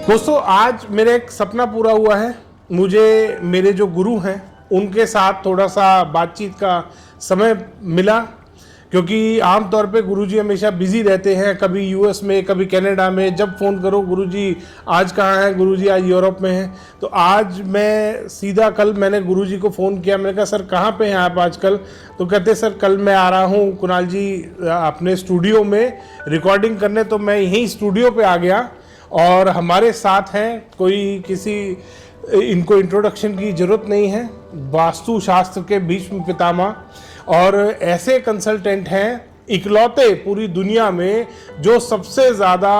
दोस्तों, आज मेरा एक सपना पूरा हुआ है। मुझे मेरे जो गुरु हैं उनके साथ थोड़ा सा बातचीत का समय मिला, क्योंकि आमतौर पे गुरुजी हमेशा बिजी रहते हैं, कभी यूएस में, कभी कनाडा में। जब फ़ोन करो, गुरुजी आज कहाँ हैं, गुरुजी आज यूरोप में हैं। तो आज मैं सीधा, कल मैंने गुरुजी को फ़ोन किया, मैंने कहा सर कहाँ पे हैं आप आजकल? तो कहते सर कल मैं आ रहा हूँ कुणाल जी अपने स्टूडियो में रिकॉर्डिंग करने। तो मैं यहीं स्टूडियो पे आ गया और हमारे साथ हैं कोई, किसी इनको इंट्रोडक्शन की ज़रूरत नहीं है, वास्तु शास्त्र के भीष्म पितामह और ऐसे कंसल्टेंट हैं इकलौते पूरी दुनिया में जो सबसे ज़्यादा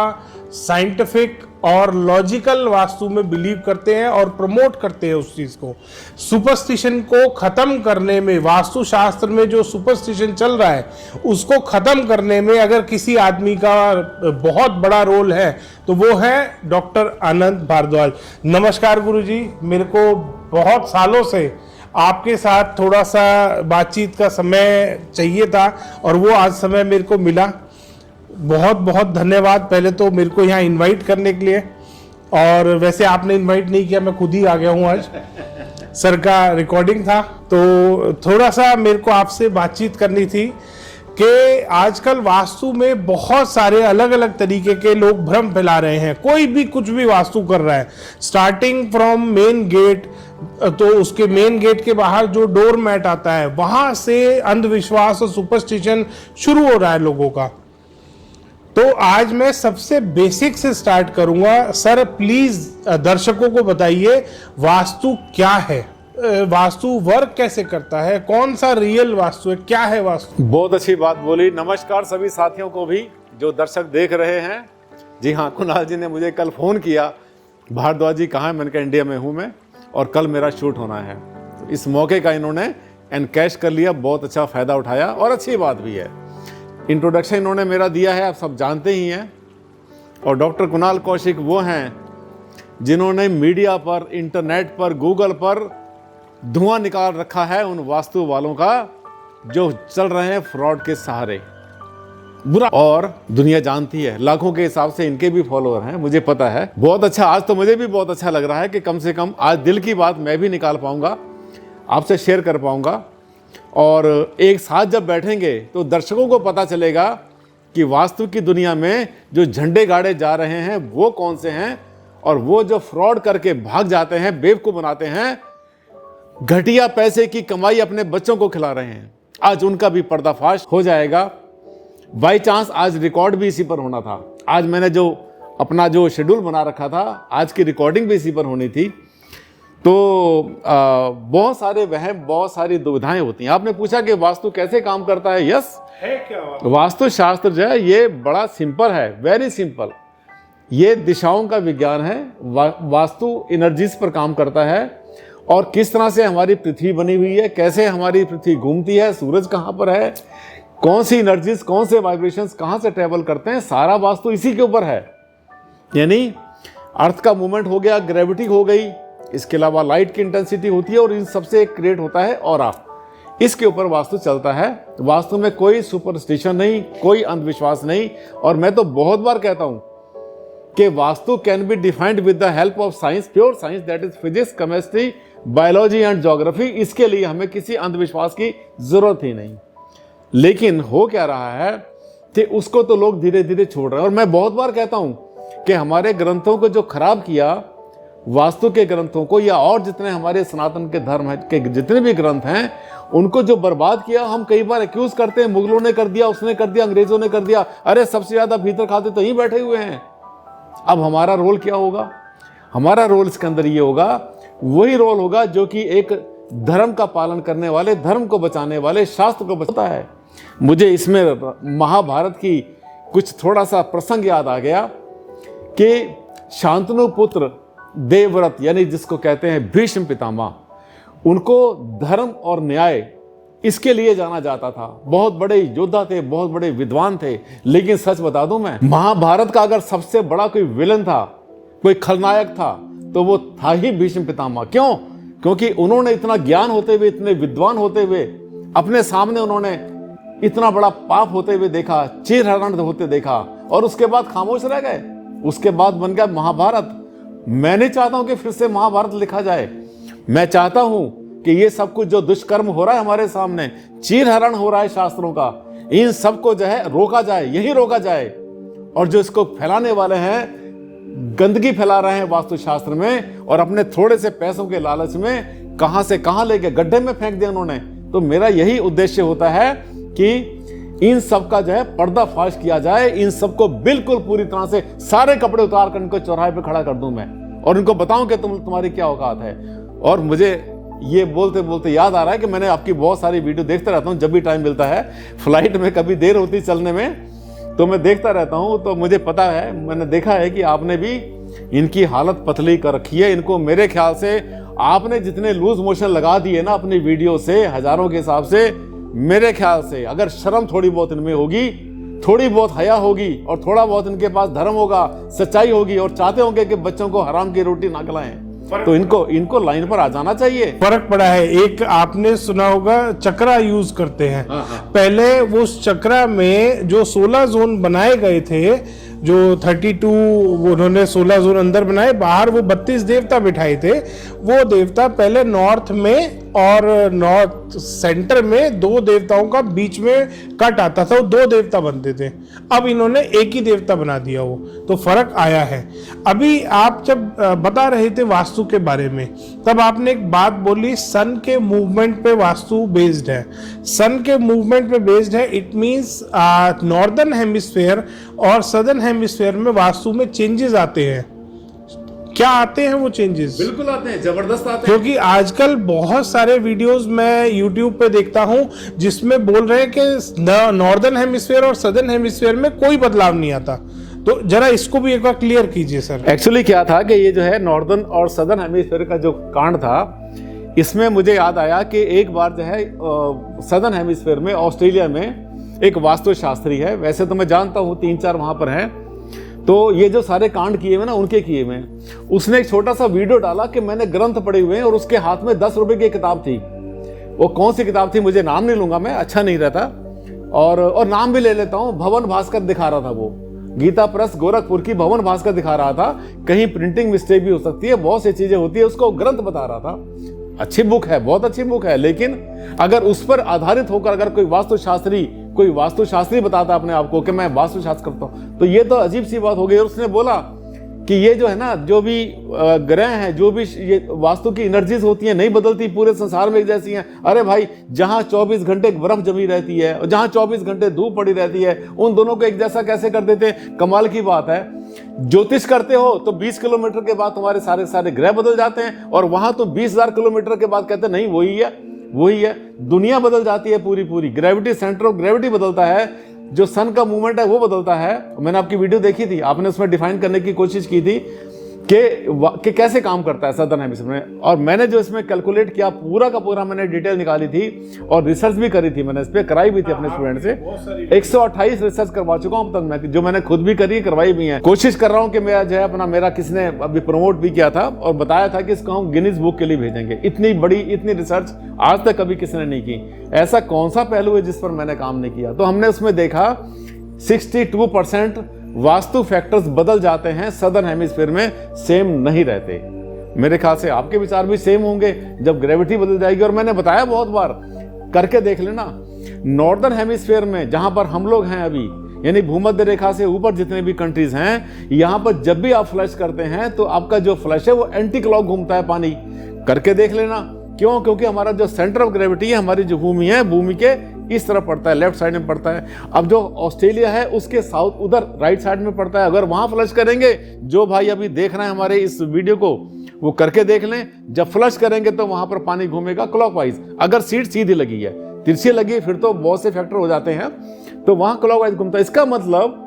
साइंटिफिक और लॉजिकल वास्तु में बिलीव करते हैं और प्रमोट करते हैं उस चीज़ को। सुपरस्टिशन को ख़त्म करने में, वास्तु शास्त्र में जो सुपरस्टिशन चल रहा है उसको ख़त्म करने में अगर किसी आदमी का बहुत बड़ा रोल है तो वो है डॉक्टर अनंत भारद्वाज। नमस्कार गुरुजी, मेरे को बहुत सालों से आपके साथ थोड़ा सा बातचीत का समय चाहिए था और वो आज समय मेरे को मिला। बहुत बहुत धन्यवाद पहले तो मेरे को यहाँ इनवाइट करने के लिए। और वैसे आपने इनवाइट नहीं किया, मैं खुद ही आ गया हूँ। आज सर का रिकॉर्डिंग था तो थोड़ा सा मेरे को आपसे बातचीत करनी थी कि आजकल वास्तु में बहुत सारे अलग अलग तरीके के लोग भ्रम फैला रहे हैं। कोई भी कुछ भी वास्तु कर रहा है, स्टार्टिंग फ्रॉम मेन गेट, तो उसके मेन गेट के बाहर जो डोर मैट आता है वहां से अंधविश्वास और सुपरस्टिशन शुरू हो रहा है लोगों का। तो आज मैं सबसे बेसिक से स्टार्ट करूंगा। सर प्लीज दर्शकों को बताइए वास्तु क्या है, वास्तु वर्क कैसे करता है, कौन सा रियल वास्तु है, क्या है वास्तु? बहुत अच्छी बात बोली। नमस्कार सभी साथियों को भी जो दर्शक देख रहे हैं। जी हाँ, कुणाल जी ने मुझे कल फ़ोन किया, भारद्वाज जी कहाँ है? मैंने कहा इंडिया में हूँ मैं और कल मेरा शूट होना है। तो इस मौके का इन्होंने एनकैश कर लिया, बहुत अच्छा फ़ायदा उठाया और अच्छी बात भी है। इंट्रोडक्शन इन्होंने मेरा दिया है, आप सब जानते ही हैं। और डॉक्टर कुणाल कौशिक वो हैं जिन्होंने मीडिया पर, इंटरनेट पर, गूगल पर धुआं निकाल रखा है उन वास्तु वालों का जो चल रहे हैं फ्रॉड के सहारे। बुरा, और दुनिया जानती है, लाखों के हिसाब से इनके भी फॉलोअर हैं, मुझे पता है। बहुत अच्छा, आज तो मुझे भी बहुत अच्छा लग रहा है कि कम से कम आज दिल की बात मैं भी निकाल पाऊंगा, आपसे शेयर कर पाऊंगा। और एक साथ जब बैठेंगे तो दर्शकों को पता चलेगा कि वास्तु की दुनिया में जो झंडे गाड़े जा रहे हैं वो कौन से हैं, और वो जो फ्रॉड करके भाग जाते हैं, बेवकूफ बनाते हैं, घटिया पैसे की कमाई अपने बच्चों को खिला रहे हैं, आज उनका भी पर्दाफाश हो जाएगा। बाई चांस आज रिकॉर्ड भी इसी पर होना था। आज मैंने जो अपना जो शेड्यूल बना रखा था, आज की रिकॉर्डिंग भी इसी पर होनी थी। तो बहुत सारे वहम, बहुत सारी दुविधाएं होती हैं। आपने पूछा कि वास्तु कैसे काम करता है। यस है क्या वास्तु शास्त्र जो है ये बड़ा सिंपल है, वेरी सिंपल। ये दिशाओं का विज्ञान है। वास्तु एनर्जीज पर काम करता है और किस तरह से हमारी पृथ्वी बनी हुई है, कैसे हमारी पृथ्वी घूमती है, सूरज कहाँ पर है, कौन सी एनर्जीज, कौन से वाइब्रेशंस कहाँ से ट्रेवल करते हैं, सारा वास्तु इसी के ऊपर है। यानी अर्थ का मूवमेंट हो गया, ग्रेविटी हो गई, इसके अलावा लाइट की इंटेंसिटी होती है और इन सबसे क्रिएट होता है ऑरा। इसके ऊपर वास्तु चलता है। वास्तु में कोई सुपरस्टिशन नहीं, कोई अंधविश्वास नहीं। और मैं तो बहुत बार कहता हूं कि vastu can be defined with the help of science, pure science, that is physics, chemistry, biology and geography. इसके लिए हमें किसी अंधविश्वास की जरूरत ही नहीं। लेकिन हो क्या रहा है कि उसको तो लोग धीरे धीरे छोड़ रहे हैं। और मैं बहुत बार कहता हूं कि हमारे ग्रंथों को जो खराब किया, वास्तु के ग्रंथों को, या और जितने हमारे सनातन के धर्म के जितने भी ग्रंथ हैं उनको जो बर्बाद किया, हम कई बार एक्यूज करते हैं, मुगलों ने कर दिया, उसने कर दिया, अंग्रेजों ने कर दिया। अरे सबसे ज्यादा भीतर खाते तो यहीं बैठे हुए हैं। अब हमारा रोल क्या होगा? हमारा रोल इसके अंदर ये होगा, वही रोल होगा जो कि एक धर्म का पालन करने वाले, धर्म को बचाने वाले, शास्त्र को बचाता है। मुझे इसमें महाभारत की कुछ थोड़ा सा प्रसंग याद आ गया कि शांतनु पुत्र देवव्रत, यानी जिसको कहते हैं भीष्म पितामह, उनको धर्म और न्याय इसके लिए जाना जाता था। बहुत बड़े योद्धा थे, बहुत बड़े विद्वान थे। लेकिन सच बता दूं मैं, महाभारत का अगर सबसे बड़ा कोई विलन था, कोई खलनायक था, तो वो था ही भीष्म पितामह। क्यों? क्योंकि उन्होंने इतना ज्ञान होते हुए, इतने विद्वान होते हुए, अपने सामने उन्होंने इतना बड़ा पाप होते हुए देखा, चीरहरण होते देखा और उसके बाद खामोश रह गए। उसके बाद बन गया महाभारत। मैं नहीं चाहता हूं कि फिर से महाभारत लिखा जाए। मैं चाहता हूं कि ये सब कुछ जो दुष्कर्म हो रहा है हमारे सामने, चीरहरण हो रहा है शास्त्रों का, इन सबको जो है रोका जाए, यही रोका जाए। और जो इसको फैलाने वाले हैं, गंदगी फैला रहे हैं वास्तुशास्त्र में और अपने थोड़े से पैसों के लालच में कहां से कहां लेके गड्ढे में फेंक दिया उन्होंने। तो मेरा यही उद्देश्य होता है कि इन सब का जो है पर्दाफाश किया जाए, इन सबको बिल्कुल पूरी तरह से सारे कपड़े उतार कर इनको चौराहे पे खड़ा कर दूं मैं और इनको बताऊं कि तुम्हारी क्या औकात है। और मुझे ये बोलते बोलते याद आ रहा है कि मैंने आपकी बहुत सारी वीडियो देखता रहता हूं जब भी टाइम मिलता है। फ्लाइट में कभी देर होती चलने में तो मैं देखता रहता हूं, तो मुझे पता है, मैंने देखा है कि आपने भी इनकी हालत पतली कर रखी है। इनको मेरे ख्याल से आपने जितने लूज मोशन लगा दिए ना अपनी वीडियो से, हजारों के हिसाब से, मेरे ख्याल से अगर शर्म थोड़ी बहुत इनमें होगी, थोड़ी बहुत हया होगी और थोड़ा बहुत इनके पास धर्म होगा, सच्चाई होगी और चाहते होंगे कि बच्चों को हराम की रोटी ना खिलाएं, तो इनको लाइन पर आ जाना चाहिए। फर्क पड़ा है। एक आपने सुना होगा चक्रा यूज करते हैं। पहले वो चक्रा में जो 16 जोन बनाए गए थे, जो 32 उन्होंने 16 जोन अंदर बनाए, बाहर वो 32 देवता बिठाए थे। वो देवता पहले नॉर्थ में और नॉर्थ सेंटर में 2 देवताओं का बीच में कट आता था, वो 2 देवता बनते थे। अब इन्होंने एक ही देवता बना दिया, वो तो फर्क आया है। अभी आप जब बता रहे थे वास्तु के बारे में, तब आपने एक बात बोली, सन के मूवमेंट पे वास्तु बेस्ड है। सन के मूवमेंट पे बेस्ड है, इट मींस नॉर्दर्न हेमिस्फेयर और सदर्न हेमिस्फेयर में वास्तु में चेंजेस आते हैं। क्या आते हैं वो चेंजेस? बिल्कुल आते हैं, जबरदस्त आते हैं। क्योंकि आजकल बहुत सारे वीडियोस मैं यूट्यूब पे देखता हूं जिसमें बोल रहे हैं कि नॉर्दर्न हेमिस्फेयर और सदर्न हेमिस्फेयर में कोई बदलाव नहीं आता। तो जरा इसको भी एक बार क्लियर कीजिए सर। एक्चुअली क्या था कि ये जो है नॉर्दर्न और सदर्न हेमिस्फेयर का जो कांड था, इसमें मुझे याद आया कि एक बार जो है सदर्न हेमिस्फेयर में ऑस्ट्रेलिया में एक वास्तुशास्त्री है, वैसे तो मैं जानता हूँ 3-4 वहां पर हैं, तो ये जो सारे कांड किए हुए ना उनके किए हुए, उसने एक छोटा सा वीडियो डाला कि मैंने ग्रंथ पढ़े हुए हैं और उसके हाथ में 10 रुपए की किताब थी। वो कौन सी किताब थी मुझे नाम नहीं लूंगा मैं, अच्छा नहीं रहता, और नाम भी ले लेता हूँ, भवन भास्कर दिखा रहा था वो, गीता प्रेस गोरखपुर की भवन भास्कर दिखा रहा था। कहीं प्रिंटिंग मिस्टेक भी हो सकती है, बहुत सी चीजें होती है, उसको ग्रंथ बता रहा था। अच्छी बुक है, बहुत अच्छी बुक है, लेकिन अगर उस पर आधारित होकर अगर कोई वास्तुशास्त्री बताता अपने आप को कि मैं वास्तुशास्त्र करता हूं, तो ये तो अजीब सी बात हो गई। और उसने बोला कि ये जो है ना, जो भी ग्रह हैं, जो भी ये वास्तु की एनर्जीज होती हैं नहीं बदलती, पूरे संसार में एक जैसी हैं। अरे भाई, जहां 24 घंटे बर्फ जमी रहती है और जहां 24 घंटे धूप पड़ी रहती है, उन दोनों को एक जैसा कैसे कर देते? कमाल की बात है। ज्योतिष करते हो तो 20 किलोमीटर के बाद तुम्हारे सारे ग्रह बदल जाते हैं, और वहां तो 20,000 किलोमीटर के बाद कहते नहीं वही है। दुनिया बदल जाती है पूरी। ग्रेविटी, सेंटर ऑफ ग्रेविटी बदलता है, जो सन का मूवमेंट है वो बदलता है। मैंने आपकी वीडियो देखी थी, आपने उसमें डिफाइन करने की कोशिश की थी कि कैसे काम करता है सदर्न हेमिस्फीयर में, और मैंने जो इसमें कैलकुलेट किया पूरा का पूरा मैंने डिटेल निकाली थी और रिसर्च भी करी थी, मैंने इस पर कराई भी थी अपने स्टूडेंट से। 128 रिसर्च करवा चुका हूं अब तक, जो मैंने खुद भी करी, करवाई भी है। कोशिश कर रहा हूं कि मेरा जो है मेरा किसी ने अभी प्रमोट भी किया था और बताया था कि इसको हम गिनीज बुक के लिए भेजेंगे। इतनी रिसर्च आज तक कभी किसी ने नहीं की। ऐसा कौन सा पहलू है जिस पर मैंने काम नहीं किया? तो हमने उसमें देखा 62% वास्तु फैक्टर्स बदल जाते हैं सदर्न हेमिस्फीयर में, सेम नहीं रहते। मेरे ख्याल से आपके विचार भी सेम होंगे जब ग्रेविटी बदल जाएगी। और मैंने बताया बहुत बार, करके देख लेना, नॉर्दर्न हेमिस्फीयर में जहां पर हम लोग हैं अभी, यानी भूमध्य रेखा से ऊपर जितने भी कंट्रीज हैं, यहां पर जब भी आप फ्लश करते हैं तो आपका जो फ्लश है वो एंटी क्लॉक घूमता है पानी। करके देख लेना। क्यों? क्योंकि हमारा जो सेंटर ऑफ ग्रेविटी है, हमारी जो भूमि है, भूमि के इस तरफ पड़ता है, लेफ्ट साइड में पड़ता है। अब जो ऑस्ट्रेलिया है उसके साउथ उधर राइट साइड में पड़ता है। अगर वहां फ्लश करेंगे, जो भाई अभी देख रहे हैं हमारे इस वीडियो को, वो करके देख लें, जब फ्लश करेंगे तो वहां पर पानी घूमेगा क्लॉकवाइज। अगर सीट सीधी लगी है, तिरछी लगी है, फिर तो बहुत से फैक्टर हो जाते हैं, तो वहां क्लॉकवाइज घूमता है। इसका मतलब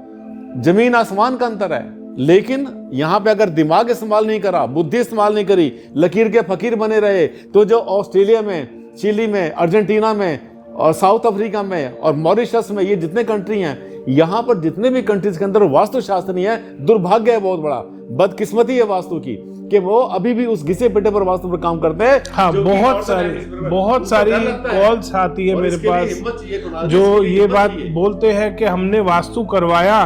जमीन आसमान का अंतर है। लेकिन यहां पे अगर दिमाग इस्तेमाल नहीं करा, बुद्धि इस्तेमाल नहीं करी, लकीर के फकीर बने रहे, तो जो ऑस्ट्रेलिया में, चिली में, अर्जेंटीना में और साउथ अफ्रीका में और मॉरिशस में, ये जितने कंट्री हैं, यहां पर जितने भी कंट्रीज के अंदर वास्तुशास्त्र नहीं है, दुर्भाग्य है, बहुत बड़ा बदकिस्मती है वास्तु की, कि वो अभी भी उस घिसे पिटे पर वास्तु पर काम करते हैं। हाँ, बहुत सारी कॉल्स आती है मेरे पास, जो ये बात बोलते हैं कि हमने वास्तु करवाया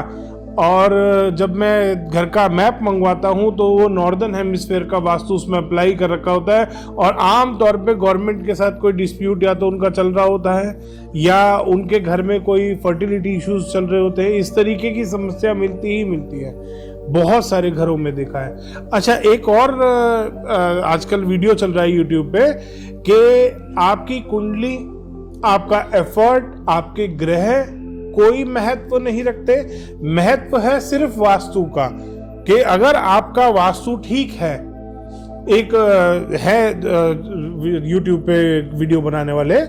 और जब मैं घर का मैप मंगवाता हूं तो वो नॉर्दर्न हेमिस्फेयर का वास्तु उसमें अप्लाई कर रखा होता है, और आम तौर पे गवर्नमेंट के साथ कोई डिस्प्यूट या तो उनका चल रहा होता है या उनके घर में कोई फर्टिलिटी इश्यूज चल रहे होते हैं। इस तरीके की समस्या मिलती ही मिलती है, बहुत सारे घरों में देखा है। अच्छा, एक और आजकल वीडियो चल रहा है यूट्यूब पे कि आपकी कुंडली, आपका एफर्ट, आपके ग्रह कोई महत्व नहीं रखते, महत्व है सिर्फ वास्तु का। कि अगर आपका वास्तु ठीक है, एक है यूट्यूब पे वीडियो बनाने वाले,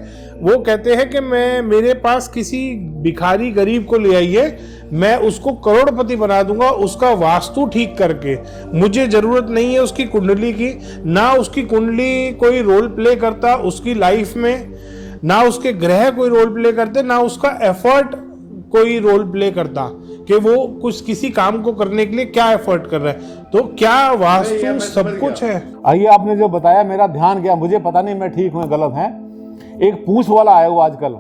वो कहते हैं कि मेरे पास किसी भिखारी गरीब को ले आइए, मैं उसको करोड़पति बना दूंगा उसका वास्तु ठीक करके। मुझे जरूरत नहीं है उसकी कुंडली की, ना उसकी कुंडली कोई रोल प्ले करता उसकी लाइफ में, ना उसके ग्रह कोई रोल प्ले करते, ना उसका एफर्ट कोई रोल प्ले करता कि वो कुछ किसी काम को करने के लिए क्या एफर्ट कर रहा है। तो क्या वास्तु सब कुछ है? आइए, आपने जो बताया मेरा ध्यान गया, मुझे पता नहीं मैं ठीक हूँ गलत है। एक पूंछ वाला आया हुआ आजकल,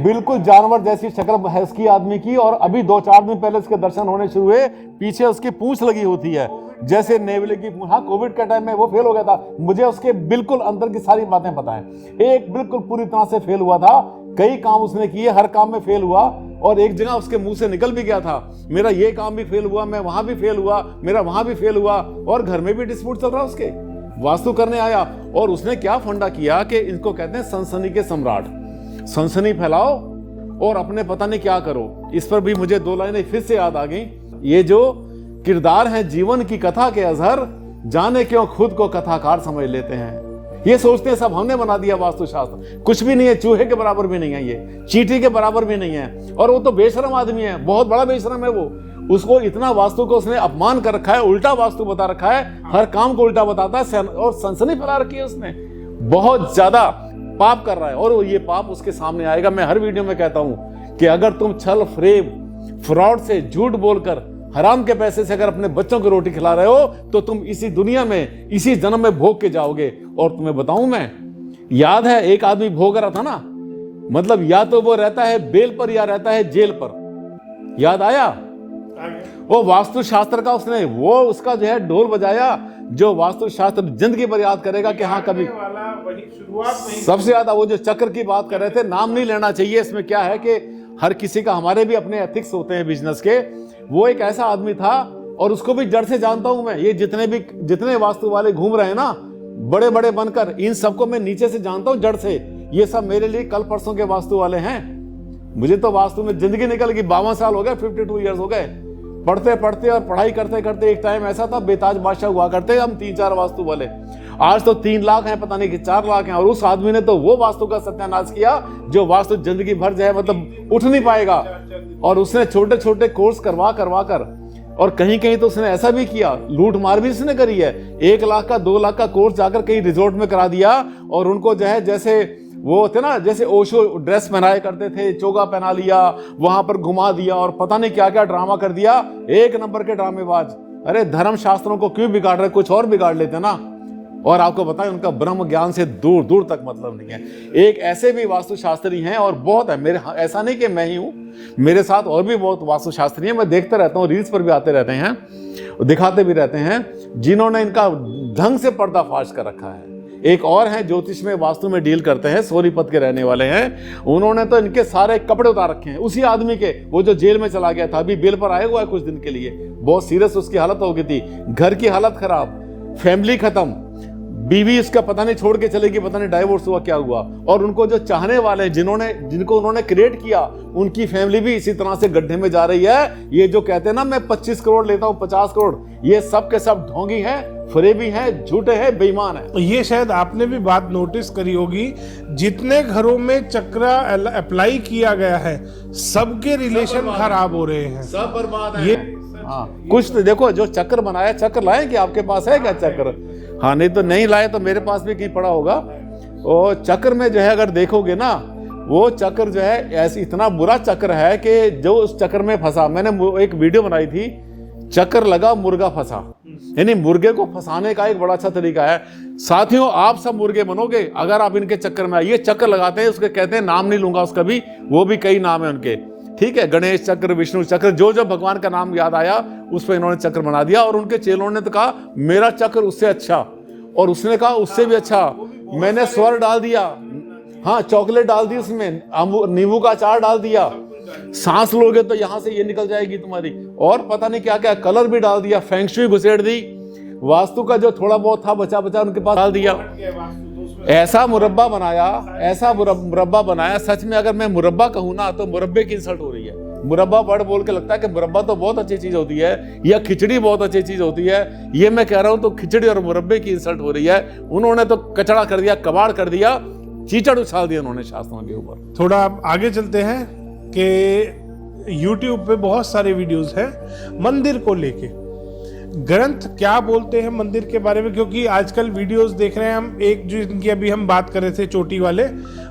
बिल्कुल जानवर जैसी शक्ल है उसकी आदमी की, और अभी 2-4 दिन पहले उसके दर्शन होने शुरू हुए, पीछे उसकी पूंछ लगी होती है जैसे नेवले की पूंछ। हाँ, कोविड के टाइम में वो फेल हो गया था, मुझे उसके बिल्कुल अंदर की सारी बातें पता है। एक बिल्कुल पूरी तरह से फेल हुआ था, कई काम उसने किए, हर काम में फेल हुआ, और एक जगह उसके मुंह से निकल भी गया था, मेरा ये काम भी फेल हुआ, मैं वहां भी फेल हुआ, मेरा वहां भी फेल हुआ, और घर में भी डिस्प्यूट चल रहा उसके। वास्तु करने आया और उसने क्या फंडा किया कि इनको कहते हैं सनसनी के सम्राट, सनसनी फैलाओ और अपने पता नहीं क्या करो। इस पर भी मुझे 2 लाइनें फिर से याद आ गई। ये जो किरदार है जीवन की कथा के अजहर, जाने क्यों खुद को कथाकार समझ लेते हैं। ये सोचते हैं सब हमने बना दिया वास्तुशास्त्र, कुछ भी नहीं है, चूहे के बराबर भी नहीं है, ये चींटी के बराबर भी नहीं है। और वो तो बेशरम आदमी है, बहुत बड़ा बेशरम है वो। उसको इतना वास्तु को उसने अपमान कर रखा है, उल्टा वास्तु बता रखा है, हर काम को उल्टा बताता है, और सनसनी फैला रखी है उसने, बहुत ज्यादा पाप कर रहा है। और ये पाप उसके सामने आएगा। मैं हर वीडियो में कहता हूं कि अगर तुम छल, फ्रेब, फ्रॉड से, झूठ बोलकर, हराम के पैसे से अगर अपने बच्चों को रोटी खिला रहे हो, तो तुम इसी दुनिया में, इसी जन्म में भोग के जाओगे। और तुम्हें बताऊं मैं, याद है एक आदमी भोग रहा था ना, मतलब या तो वो रहता है बेल पर या रहता है जेल पर, याद आया? वो वास्तु शास्त्र का उसने वो उसका जो है ढोल बजाया, जो वास्तु शास्त्र जिंदगी भर याद करेगा कि हाँ कभी। सबसे ज्यादा वो जो चक्र की बात कर रहे थे, नाम नहीं लेना चाहिए, इसमें क्या है कि हर किसी का, हमारे भी अपने एथिक्स होते हैं बिजनेस के। वो एक ऐसा आदमी था, और उसको भी जड़ से जानता हूं मैं। ये जितने वास्तु वाले घूम रहे हैं ना, बड़े बड़े बनकर, इन सबको मैं नीचे से जानता हूं, जड़ से। ये सब मेरे लिए कल परसों के वास्तु वाले हैं। मुझे तो वास्तु में जिंदगी निकल गई, 52 साल हो गए, 52 ईयर्स हो गए पढ़ते पढ़ते और पढ़ाई करते करते। एक टाइम ऐसा था बेताज बादशाह हुआ करते हम 3-4 वास्तु वाले, आज तो 3 लाख हैं, पता नहीं कि 4 लाख हैं। और उस आदमी ने तो वो वास्तु का सत्यानाश किया जो वास्तु जिंदगी भर जो है मतलब उठ नहीं पाएगा। और उसने छोटे छोटे कोर्स करवा कर, और कहीं कहीं तो उसने ऐसा भी किया, लूट मार भी उसने करी है। 1 लाख का 2 लाख का कोर्स जाकर कहीं रिजॉर्ट में करा दिया, और उनको जो है जैसे वो थे ना, जैसे ओशो ड्रेस पहनाए करते थे, चोगा पहना लिया, वहां पर घुमा दिया, और पता नहीं क्या क्या ड्रामा कर दिया। 1 नंबर के ड्रामेबाज। अरे धर्म शास्त्रों को क्यों बिगाड़ रहे, कुछ और बिगाड़ लेते ना। और आपको बताएं, उनका ब्रह्म ज्ञान से दूर दूर तक मतलब नहीं है। एक ऐसे भी वास्तुशास्त्री हैं, और बहुत है मेरे, ऐसा नहीं कि मैं ही हूं, मेरे साथ और भी बहुत वास्तुशास्त्री हैं। मैं देखते रहता हूं, रील्स पर भी आते रहते हैं, दिखाते भी रहते हैं, जिन्होंने इनका ढंग से पर्दाफाश कर रखा है। एक और हैं ज्योतिष में, वास्तु में डील करते हैं, सोनीपत के रहने वाले हैं। उन्होंने तो इनके सारे कपड़े उतार रखे हैं उसी आदमी के, वो जो जेल में चला गया था, अभी बेल पर आया हुआ है कुछ दिन के लिए। बहुत सीरियस उसकी हालत हो गई थी, घर की हालत खराब, फैमिली खत्म, बीवी उसका पता नहीं छोड़ के चलेगी, पता नहीं डाइवोर्स हुआ क्या हुआ। और उनको जो चाहने वाले, जिनको उन्होंने क्रिएट किया, उनकी फैमिली भी इसी तरह से गड्ढे में जा रही है। ये जो कहते हैं ना मैं 25 करोड़ लेता हूं, 50 करोड़, ये सब के सब ढोंगी हैं, फरेबी हैं, झूठे हैं, बेईमान हैं। ये शायद आपने भी बात नोटिस करी होगी, जितने घरों में चक्र अप्लाई किया गया है, सबके रिलेशन खराब हो रहे हैं, सब बर्बाद है। ये कुछ तो देखो, जो चक्र बनाया, चक्र लाए कि आपके पास है क्या चक्र? हाँ, नहीं तो नहीं लाए तो मेरे पास भी कहीं पड़ा होगा। और चक्र में जो है अगर देखोगे ना, वो चक्र जो है ऐसी इतना बुरा चक्र है कि जो उस चक्र में फंसा, मैंने एक वीडियो बनाई थी, चक्कर लगा मुर्गा फंसा। यानी मुर्गे को फंसाने का एक बड़ा अच्छा तरीका है। साथियों, आप सब मुर्गे बनोगे अगर आप इनके चक्कर में आइए। चक्कर लगाते हैं, उसके कहते हैं, नाम नहीं लूंगा उसका भी, वो भी कई नाम है उनके, ठीक है, गणेश चक्र, विष्णु चक्र, जो जो भगवान का नाम याद आया उस पर इन्होंने चक्र बना दिया। और उनके चेलों ने तो कहा मेरा चक्र उससे अच्छा, और उसने कहा उससे भी अच्छा। मैंने स्वर डाल दिया, हाँ चॉकलेट डाल दी उसमें, नींबू का अचार डाल दिया, सांस लोगे तो यहां से ये निकल जाएगी तुम्हारी, और पता नहीं क्या क्या कलर भी डाल दिया, फेंग शुई घुसेड़ दी, वास्तु का जो थोड़ा बहुत था बचा बचा उनके पास डाल दिया। ऐसा मुरब्बा बनाया, ऐसा मुरब्बा बनाया, सच में अगर मैं मुरब्बा कहूँ ना तो मुरब्बे की इंसल्ट हो रही है। मुरब्बा वर्ड बोल के लगता है कि मुरब्बा तो बहुत अच्छी चीज होती है, या खिचड़ी बहुत अच्छी चीज होती है, ये मैं कह रहा हूँ तो खिचड़ी और मुरब्बे की इंसल्ट हो रही है। उन्होंने तो कचड़ा कर दिया, कबाड़ कर दिया, कीचड़ उछाल दिया उन्होंने शास्त्रों के ऊपर। थोड़ा आगे चलते हैं कि YouTube पे बहुत सारे वीडियोस हैं मंदिर को लेके, ग्रंथ क्या बोलते हैं मंदिर के बारे में, क्योंकि आजकल वीडियोस देख रहे हैं हम। एक जो इनकी अभी हम बात कर रहे थे चोटी वाले,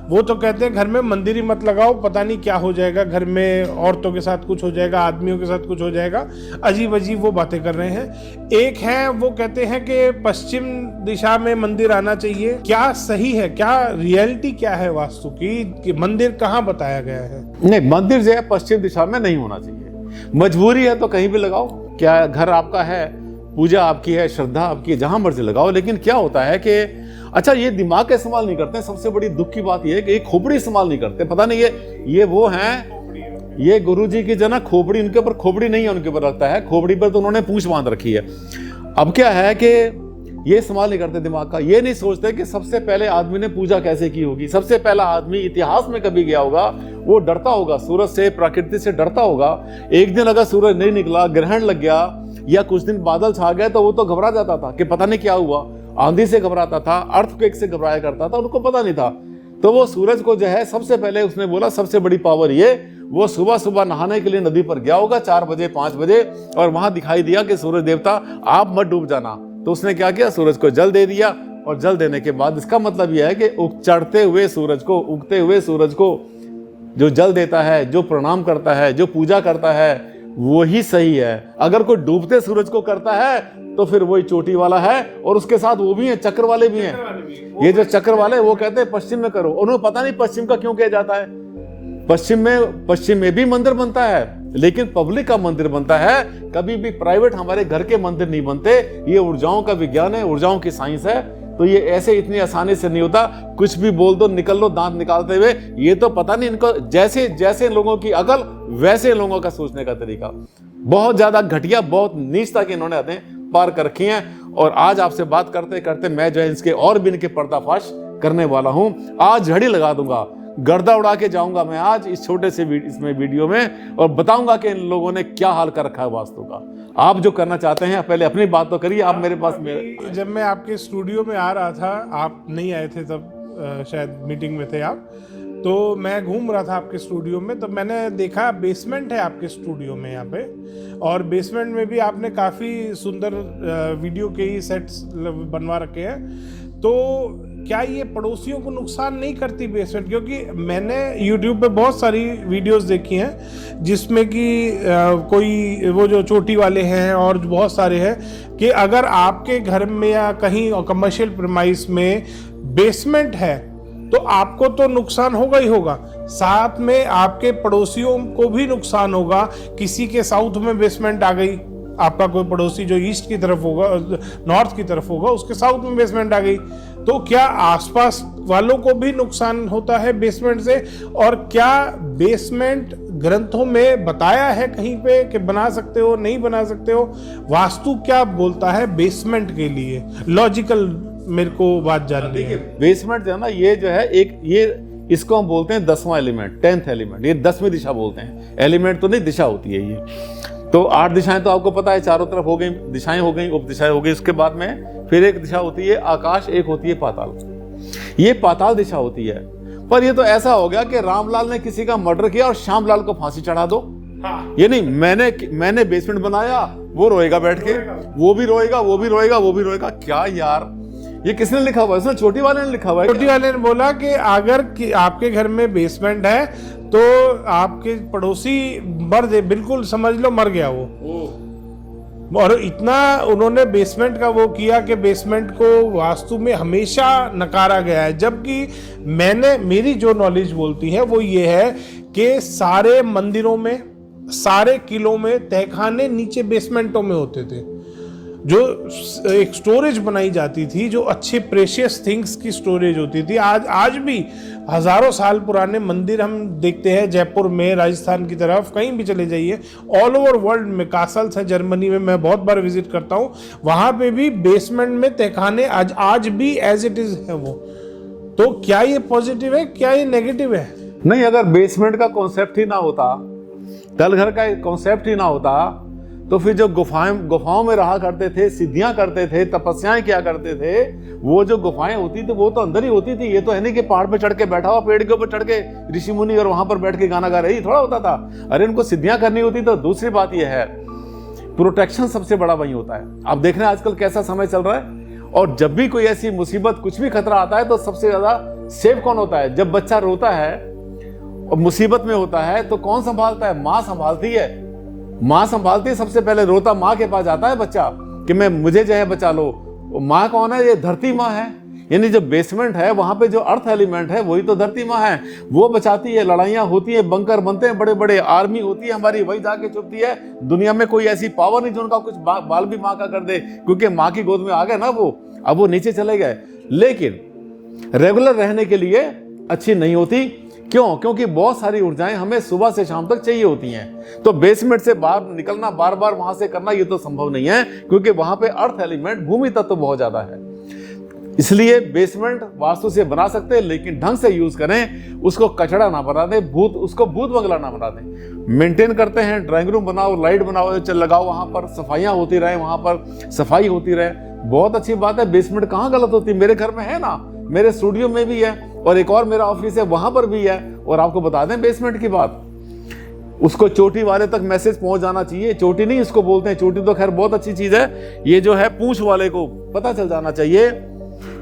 वो तो कहते हैं घर में मंदिर ही मत लगाओ, पता नहीं क्या हो जाएगा, घर में औरतों के साथ कुछ हो जाएगा, आदमियों के साथ कुछ हो जाएगा, अजीब अजीब वो बातें कर रहे हैं। एक है वो कहते हैं कि पश्चिम दिशा में मंदिर आना चाहिए। क्या सही है, क्या रियलिटी क्या है वास्तु की, कि मंदिर कहाँ बताया गया है? नहीं, मंदिर जो है पश्चिम दिशा में नहीं होना चाहिए। मजबूरी है तो कहीं भी लगाओ, क्या घर आपका है, पूजा आपकी है, श्रद्धा आपकी है, जहां मर्जी लगाओ। लेकिन क्या होता है कि अच्छा ये दिमाग का इस्तेमाल नहीं करते। सबसे बड़ी दुख की बात यह है कि एक खोपड़ी इस्तेमाल नहीं करते। पता नहीं ये वो हैं, ये गुरुजी की जना खोपड़ी, उनके ऊपर खोपड़ी नहीं है, उनके ऊपर रखता है, खोपड़ी पर तो उन्होंने पूंछ बांध रखी है। अब क्या है कि ये इस्तेमाल नहीं करते दिमाग का। ये नहीं सोचते कि सबसे पहले आदमी ने पूजा कैसे की होगी। सबसे पहला आदमी इतिहास में कभी गया होगा, वो डरता होगा सूरज से, प्रकृति से डरता होगा। एक दिन अगर सूरज नहीं निकला, ग्रहण लग गया या कुछ दिन बादल छा गए तो वो तो घबरा जाता था कि पता नहीं क्या हुआ। आंधी से घबराता था, अर्थक्वेक से घबराया करता था, उनको पता नहीं था। तो वो सूरज को जो है सबसे पहले उसने बोला सबसे बड़ी पावर ये, वो सुबह सुबह नहाने के लिए नदी पर गया होगा 4 बजे 5 बजे, और वहां दिखाई दिया कि सूरज देवता आप मत डूब जाना। तो उसने क्या किया, सूरज को जल दे दिया, और जल देने के बाद इसका मतलब यह है कि चढ़ते हुए सूरज को, उगते हुए सूरज को जो जल देता है, जो प्रणाम करता है, जो पूजा करता है, वो ही सही है। अगर कोई डूबते सूरज को करता है तो फिर वही चोटी वाला है, और उसके साथ वो भी है, चक्र वाले भी हैं। ये जो चक्र वाले वो कहते हैं पश्चिम में करो, उन्हें पता नहीं पश्चिम का क्यों किया जाता है। पश्चिम में भी मंदिर बनता है, लेकिन पब्लिक का मंदिर बनता है, कभी भी प्राइवेट हमारे घर के मंदिर नहीं बनते। ये ऊर्जाओं का विज्ञान है, ऊर्जाओं की साइंस है। तो ये ऐसे इतनी आसानी से नहीं होता, कुछ भी बोल दो निकल लो दांत निकालते हुए। ये तो पता नहीं इनको, जैसे जैसे लोगों की अकल वैसे लोगों का सोचने का तरीका। बहुत ज्यादा घटिया, बहुत नीचता की इन्होंने हदें पार कर रखी हैं। और आज आपसे बात करते करते मैं जो है इसके और भी इनके पर्दाफाश करने वाला हूं। आज झड़ी लगा दूंगा, गर्दा उड़ा के जाऊंगा मैं आज इस छोटे से इसमें वीडियो में, और बताऊंगा कि इन लोगों ने क्या हाल कर रखा है वास्तु का। आप जो करना चाहते हैं पहले अपनी बात तो करिए। आप मेरे पास जब मैं आपके स्टूडियो में आ रहा था, आप नहीं आए थे तब, शायद मीटिंग में थे आप, तो मैं घूम रहा था आपके स्टूडियो में, तो मैंने देखा बेसमेंट है आपके स्टूडियो में यहाँ पे, और बेसमेंट में भी आपने काफ़ी सुंदर वीडियो के ही सेट्स बनवा रखे हैं। तो क्या ये पड़ोसियों को नुकसान नहीं करती बेसमेंट? क्योंकि मैंने YouTube पे बहुत सारी वीडियोस देखी हैं जिसमें कि कोई वो जो चोटी वाले हैं और बहुत सारे हैं कि अगर आपके घर में या कहीं कमर्शियल प्रीमाइस में बेसमेंट है तो आपको तो नुकसान होगा ही होगा, साथ में आपके पड़ोसियों को भी नुकसान होगा। किसी के साउथ में बेसमेंट आ गई, आपका कोई पड़ोसी जो ईस्ट की तरफ होगा, नॉर्थ की तरफ होगा, उसके साउथ में बेसमेंट आ गई, तो क्या आसपास वालों को भी नुकसान होता है बेसमेंट से? और क्या बेसमेंट ग्रंथों में बताया है कहीं पे कि बना सकते हो, नहीं बना सकते हो? वास्तु क्या बोलता है बेसमेंट के लिए? लॉजिकल मेरे को बात जाननी है। बेसमेंट जो है ना, ये जो है एक, ये इसको हम बोलते हैं 10वां एलिमेंट, 10th एलिमेंट। ये 10वीं दिशा बोलते हैं, एलिमेंट तो नहीं, दिशा होती है ये। तो 8 दिशाएं तो आपको पता है, चारों तरफ हो गई, दिशाएं हो गई, उप दिशाएं हो गई। उसके बाद में फिर एक दिशा होती है आकाश, एक होती है पाताल। ये पाताल दिशा होती है। पर ये तो ऐसा हो गया कि रामलाल ने किसी का मर्डर किया और श्यामलाल को फांसी चढ़ा दो। हाँ। ये नहीं मैंने बेसमेंट बनाया, वो रोएगा बैठ के, वो भी रोएगा, वो भी रोएगा, वो भी रोएगा। क्या यार, ये किसने लिखा हुआ है? इसने चोटी वाले ने लिखा हुआ है। चोटी वाले ने बोला कि अगर आपके घर में बेसमेंट है तो आपके पड़ोसी मर दे, बिल्कुल समझ लो मर गया वो। और इतना उन्होंने बेसमेंट का वो किया कि बेसमेंट को वास्तु में हमेशा नकारा गया है, जबकि मेरी जो नॉलेज बोलती है वो ये है कि सारे मंदिरों में, सारे किलों में तहखाने नीचे बेसमेंटों में होते थे, जो एक स्टोरेज बनाई जाती थी, जो अच्छे प्रेशियस थिंग्स की स्टोरेज होती थी। आज भी हजारों साल पुराने मंदिर हम देखते हैं जयपुर में, राजस्थान की तरफ कहीं भी चले जाइए, ऑल ओवर वर्ल्ड में कासल्स है, जर्मनी में मैं बहुत बार विजिट करता हूँ, वहां पे भी बेसमेंट में तहखाने आज भी एज इट इज है वो। तो क्या ये पॉजिटिव है, क्या ये नेगेटिव है? नहीं, अगर बेसमेंट का कॉन्सेप्ट ही ना होता, तलघर का कॉन्सेप्ट ही ना होता, तो फिर जो गुफाओं में रहा करते थे, सिद्धियां करते थे, तपस्याएं किया करते थे, वो जो गुफाएं होती थी वो तो अंदर ही होती थी। ये तो है नहीं कि पहाड़ पे चढ़ के बैठा हुआ, पेड़ के ऊपर चढ़ के ऋषि मुनि और वहां पर बैठ के गाना गा रहे, ही थोड़ा होता था। अरे इनको सिद्धियां करनी होती। तो दूसरी बात यह है, प्रोटेक्शन सबसे बड़ा वही होता है। आप देख रहे हैं आजकल कैसा समय चल रहा है, और जब भी कोई ऐसी मुसीबत, कुछ भी खतरा आता है, तो सबसे ज्यादा सेफ कौन होता है? जब बच्चा रोता है और मुसीबत में होता है तो कौन संभालता है? माँ संभालती है। माँ संभालती है, सबसे पहले रोता माँ के पास जाता है बच्चा कि मुझे जो है बचा लो। माँ कौन है? ये धरती माँ है। यानी जो बेसमेंट है वहां पे जो अर्थ एलिमेंट है वही तो धरती माँ है, वो बचाती है। लड़ाइयाँ होती है, बंकर बनते हैं बड़े बड़े, आर्मी होती है हमारी, वही जाके छुपती है। दुनिया में कोई ऐसी पावर नहीं जो उनका कुछ बाल भी माँ का कर दे, क्योंकि माँ की गोद में आ गए ना वो, अब वो नीचे चले गए। लेकिन रेगुलर रहने के लिए अच्छी नहीं होती। क्यों? क्योंकि बहुत सारी ऊर्जाएं हमें सुबह से शाम तक चाहिए होती हैं। तो बेसमेंट से बाहर निकलना, बार बार वहां से करना, ये तो संभव नहीं है, क्योंकि वहां पे अर्थ एलिमेंट, भूमि तत्व बहुत ज्यादा है। इसलिए बेसमेंट वास्तु से बना सकते हैं, लेकिन ढंग से यूज करें, उसको कचड़ा ना बना दें, उसको भूत बंगला ना बना दें। मेंटेन करते हैं, ड्राइंग रूम बनाओ, लाइट बनाओ, लगाओ, वहां पर सफाइयां होती रहे, वहां पर सफाई होती रहे, बहुत अच्छी बात है। बेसमेंट कहाँ गलत होती है? मेरे घर में है ना, मेरे स्टूडियो में भी है, और एक और मेरा ऑफिस है वहां पर भी है। और आपको बता दें बेसमेंट की बात, उसको चोटी वाले तक मैसेज पहुंच जाना चाहिए। चोटी नहीं इसको बोलते हैं, चोटी तो खैर बहुत अच्छी चीज है, ये जो है पूंछ वाले को पता चल जाना चाहिए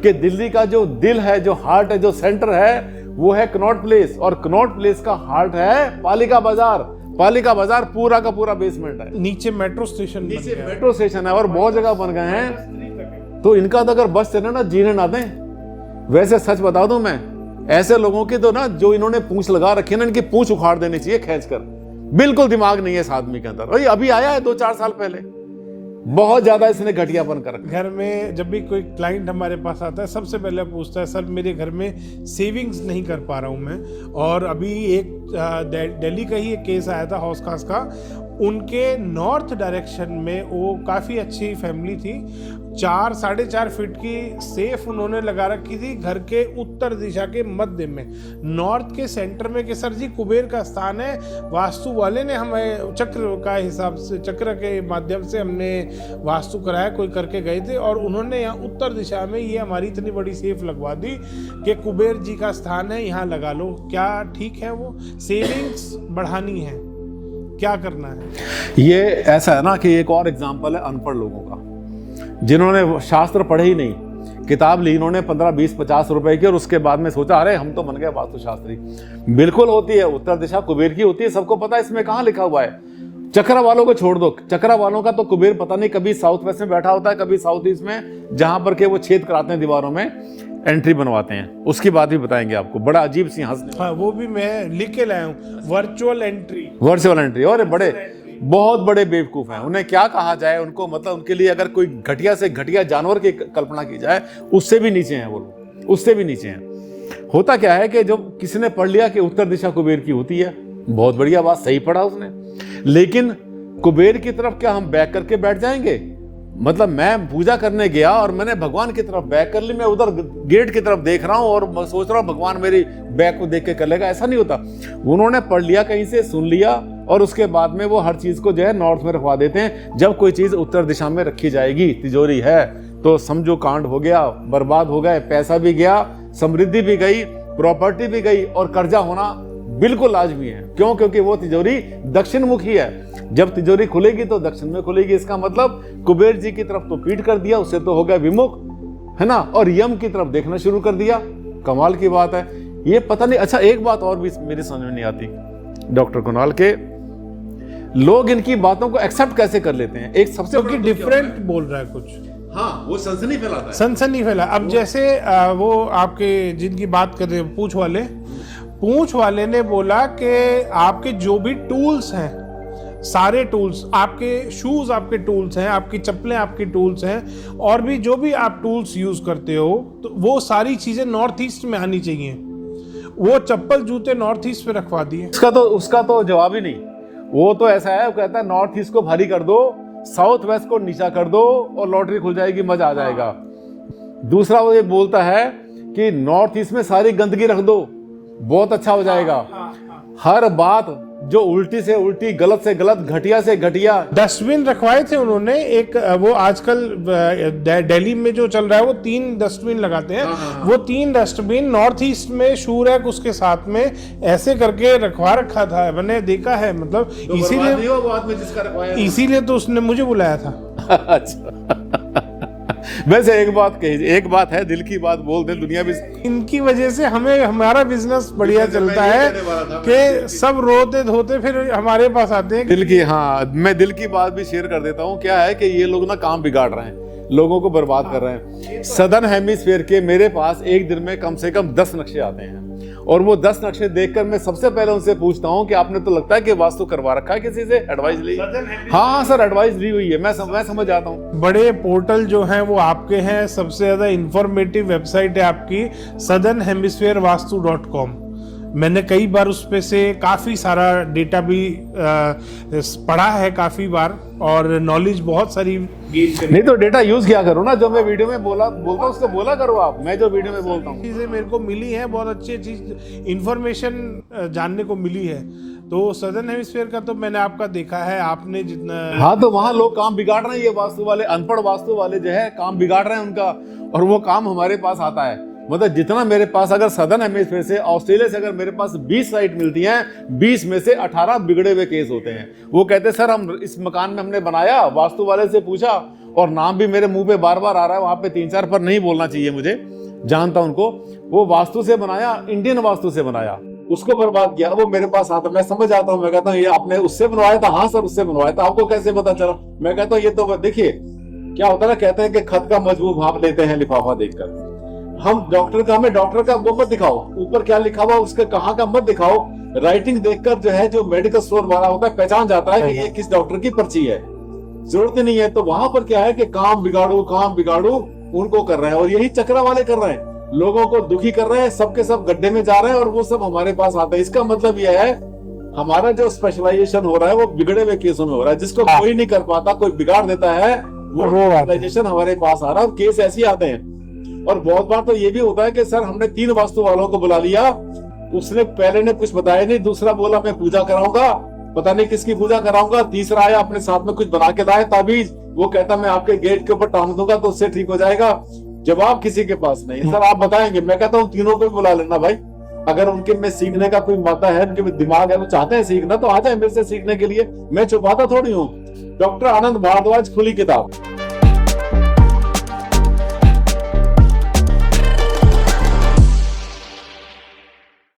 कि दिल्ली का जो दिल है, जो हार्ट है, जो सेंटर है, वो है कनॉट प्लेस, और कनॉट प्लेस का हार्ट है पालिका बाजार। पालिका बाजार पूरा का पूरा बेसमेंट है। नीचे मेट्रो स्टेशन, नीचे मेट्रो स्टेशन है, और बहुत जगह बन गए हैं। तो इनका तो अगर बस चले ना, जीने ना दें। वैसे सच बता दूं मैं, ऐसे लोगों की तो ना, जो इन्होंने पूंछ लगा रखी है ना, इनकी पूंछ उखाड़ देनी चाहिए खींचकर। बिल्कुल दिमाग नहीं है इस आदमी के अंदर। अभी आया है 2-4 साल पहले, बहुत ज्यादा इसने घटियापन कर रखा है। घर में जब भी कोई क्लाइंट हमारे पास आता है, सबसे पहले पूछता है, सर मेरे घर में सेविंग्स नहीं कर पा रहा हूं मैं। और अभी एक दिल्ली का ही एक केस आया था, हाउस खास का। उनके नॉर्थ डायरेक्शन में, वो काफ़ी अच्छी फैमिली थी, 4-4.5 फीट की सेफ उन्होंने लगा रखी थी घर के उत्तर दिशा के मध्य में, नॉर्थ के सेंटर में, कि सर जी कुबेर का स्थान है। वास्तु वाले ने हमें चक्र का हिसाब से, चक्र के माध्यम से हमने वास्तु कराया, कोई करके गए थे, और उन्होंने यहाँ उत्तर दिशा में ये हमारी इतनी बड़ी सेफ लगवा दी कि कुबेर जी का स्थान है, यहाँ लगा लो। क्या ठीक है? वो सेविंग्स बढ़ानी है, क्या करना है? ये ऐसा है ना कि एक और एग्जाम्पल है अनपढ़ लोगों का, जिन्होंने शास्त्र पढ़े ही नहीं, किताब ली इन्होंने 15, 20, 50 रुपए की, और उसके बाद में सोचा अरे हम तो बन गए वास्तुशास्त्री। बिल्कुल होती है, उत्तर दिशा कुबेर की होती है, सबको पता है। इसमें कहाँ लिखा हुआ है? चक्रा वालों को छोड़ दो, चक्रा वालों का तो कुबेर पता नहीं, कभी साउथ वेस्ट में बैठा होता है, कभी साउथ ईस्ट में, जहां पर के वो छेद कराते हैं दीवारों में, एंट्री बनवाते हैं। उसकी बात भी बताएंगे आपको, बड़ा अजीब सी हंसने। हाँ, वो भी मैं लिख के लाया हूँ, वर्चुअल एंट्री। वर्चुअल एंट्री, और बड़े बहुत बड़े बेवकूफ हैं, उन्हें क्या कहा जाए उनको, मतलब उनके लिए अगर कोई घटिया से घटिया जानवर की कल्पना की जाए, उससे भी नीचे हैं वो लोग, उससे भी नीचे हैं। होता क्या है कि जब किसी ने पढ़ लिया कि उत्तर दिशा कुबेर की होती है, बहुत बढ़िया बात, सही पढ़ा उसने, लेकिन कुबेर की तरफ क्या हम बैक करके बैठ जाएंगे? मतलब मैं पूजा करने गया और मैंने भगवान की तरफ बैक कर ली, मैं उधर गेट की तरफ देख रहा हूं और सोच रहा हूं भगवान मेरी बैक को देख के कर लेगा, ऐसा नहीं होता। उन्होंने पढ़ लिया, कहीं से सुन लिया, और उसके बाद में वो हर चीज को जो है नॉर्थ में रखवा देते हैं। जब कोई चीज उत्तर दिशा में रखी जाएगी, तिजोरी है, तो समझो कांड हो गया, बर्बाद हो गए, पैसा भी गया, समृद्धि भी गई, प्रॉपर्टी भी गई, और कर्जा होना बिल्कुल लाजमी है। क्यों? क्योंकि वो तिजोरी दक्षिण मुखी है। जब तिजोरी खुलेगी तो दक्षिण में खुलेगी, इसका मतलब कुबेर जी की तरफ तो पीठ कर दिया, उससे तो हो गया विमुख, है ना, और यम की तरफ देखना शुरू कर दिया। कमाल की बात है ये, पता नहीं। अच्छा, एक बात और भी मेरी समझ में नहीं आती डॉक्टर कुणाल के, लोग इनकी बातों को एक्सेप्ट कैसे कर लेते हैं? एक सबसे क्योंकि डिफरेंट बोल रहा है कुछ, हाँ, वो सनसनी फैलाता है। सनसनी फैला। अब जैसे वो आपके जिनकी बात कर रहे हैं पूंछ वाले ने बोला कि आपके जो भी टूल्स हैं, सारे टूल्स, आपके शूज आपके टूल्स हैं, आपकी चप्पलें आपकी टूल्स हैं, और भी जो भी आप टूल्स यूज करते हो, तो वो सारी चीजें नॉर्थ ईस्ट में आनी चाहिए। वो चप्पल जूते नॉर्थ ईस्ट पे रखवा दिए। उसका तो जवाब ही नहीं। वो तो ऐसा है, वो कहता है नॉर्थ ईस्ट को भारी कर दो, साउथ वेस्ट को नीचा कर दो और लॉटरी खुल जाएगी, मजा आ जाएगा। दूसरा वो ये बोलता है कि नॉर्थ ईस्ट में सारी गंदगी रख दो, बहुत अच्छा हो जाएगा। हर बात जो उल्टी से उल्टी, गलत से गलत, घटिया से घटिया। डस्टबिन रखवाए थे उन्होंने। एक वो आजकल दिल्ली में जो चल रहा है, वो 3 डस्टबिन लगाते हैं। वो 3 डस्टबिन नॉर्थ ईस्ट में शू रैक उसके साथ में ऐसे करके रखवा रखा था, मैंने देखा है। मतलब इसीलिए तो उसने मुझे बुलाया था। अच्छा, वैसे एक बात है, दिल की बात बोल दे, दुनिया भी इनकी वजह से हमें हमारा बिजनेस बढ़िया चलता है कि सब रोते धोते फिर हमारे पास आते हैं। दिल की, हाँ, मैं दिल की बात भी शेयर कर देता हूँ। क्या है कि ये लोग ना काम बिगाड़ रहे हैं, लोगों को बर्बाद कर रहे हैं। सदर्न हेमिस्फीयर के मेरे पास एक दिन में कम से कम 10 नक्शे आते हैं, और वो 10 नक्शे देखकर मैं सबसे पहले उनसे पूछता हूँ कि आपने तो लगता है कि वास्तु करवा रखा है, किसी से एडवाइस ली? हाँ सर, एडवाइस ली हुई है। मैं समझ जाता हूँ। बड़े पोर्टल जो हैं वो आपके हैं। सबसे ज्यादा इंफॉर्मेटिव वेबसाइट है आपकी southernhemispherevastu.com। मैंने कई बार उस पे से काफ़ी सारा डेटा भी पढ़ा है काफ़ी बार, और नॉलेज बहुत सारी नहीं तो डेटा यूज किया करो ना, जो मैं वीडियो में बोलता हूँ उसको बोला करो आप। मैं जो वीडियो में बोलता हूँ, चीज़ें मेरे को मिली है, बहुत अच्छी इंफॉर्मेशन जानने को मिली है। तो सदर्न हेमिस्फीयर का तो मैंने आपका देखा है, आपने जितना। हाँ, तो वहाँ लोग काम बिगाड़ रहे हैं। ये वास्तु वाले, अनपढ़ वास्तु वाले जो है, काम बिगाड़ रहे हैं उनका, और वो काम हमारे पास आता है। मतलब जितना मेरे पास, अगर सदर्न हेमिस्फीयर से, ऑस्ट्रेलिया से अगर मेरे पास 20 साइट मिलती हैं, 20 में से 18 बिगड़े हुए केस होते हैं। वो कहते हैं सर हम इस मकान में हमने बनाया, वास्तु वाले से पूछा, और नाम भी मेरे मुंह पे बार बार आ रहा है, वहां पे 3-4 पर नहीं बोलना चाहिए मुझे, जानता उनको। वो वास्तु से बनाया, इंडियन वास्तु से बनाया, उसको बर्बाद किया। वो मेरे पास आता, मैं समझ आता हूँ। मैं कहता हूँ ये आपने उससे बनवाया था? हाँ सर, उससे बनवाया था। आपको कैसे पता चला? मैं कहता हूँ ये तो देखिए क्या होता है ना, कहते हैं कि खत का मजबूत भाप लेते हैं लिफाफा देखकर। हम हमें डॉक्टर का वो मत दिखाओ, ऊपर क्या लिखा हुआ उसके कहाँ का मत दिखाओ। राइटिंग देखकर जो है, जो मेडिकल स्टोर वाला होता है, पहचान जाता है कि ये किस डॉक्टर की पर्ची है। जरूरत नहीं है। तो वहां पर क्या है कि काम बिगाड़ू उनको कर रहे हैं, और यही चक्रा वाले कर रहे हैं, लोगों को दुखी कर रहे हैं, सबके सब गड्ढे में जा रहे हैं, और वो सब हमारे पास आते हैं। इसका मतलब यह है हमारा जो स्पेशलाइजेशन हो रहा है वो बिगड़े हुए केसों में हो रहा है, जिसको कोई नहीं कर पाता, कोई बिगाड़ देता है, वो स्पेशलाइजेशन हमारे पास आ रहा है, और केस ऐसे आते हैं। और बहुत बार तो ये भी होता है कि सर हमने 3 वास्तु वालों को बुला लिया, उसने पहले ने कुछ बताया नहीं, दूसरा बोला मैं पूजा कराऊंगा, पता नहीं किसकी पूजा कराऊंगा, तीसरा आया अपने साथ में कुछ बना के लाए ताबीज, वो कहता मैं आपके गेट के ऊपर टांग दूंगा तो उससे ठीक हो जाएगा। जवाब किसी के पास नहीं। सर आप बताएंगे? मैं कहता हूँ तीनों को बुला लेना भाई, अगर उनके में सीखने का कोई माता है, उनके में दिमाग है, वो चाहते हैं सीखना, तो आ जाए मेरे से सीखने के लिए। मैं छुपाता थोड़ी हूँ। डॉक्टर आनंद भारद्वाज, खुली किताब।